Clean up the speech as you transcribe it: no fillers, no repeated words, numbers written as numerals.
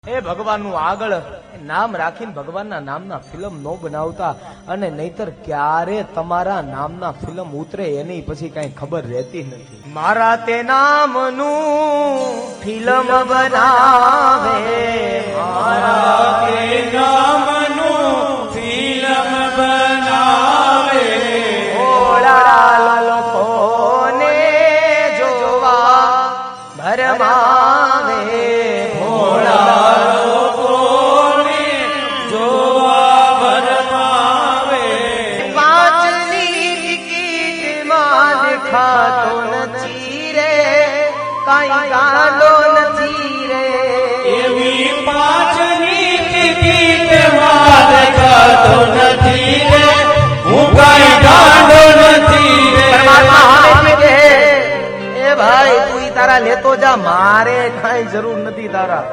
એ ભગવાનનું આગળ નામ રાખીને ભગવાનના નામના ફિલ્મ નો બનાવતા, અને નહીતર ક્યારે તમારા નામના ફિલ્મ ઉતરે એની પછી કઈ ખબર રહેતી નથી. મારા તે નામનું ફિલ્મ બનાવે, મારા તે નામનું ફિલ્મ બનાવે, ઓળા લોકોને જોવા ભરમાવે, ખાતો નથી રે કાઈ ગાલો નથી રે, એવી પાંચની ટિકિટ માં ખાતો નથી રે, હું કાઈ ગાલો નથી રે. પરમાત્મા હવે કે એ ભાઈ તું તારા લેતો જા, મારે કાઈ જરૂર નથી તારા.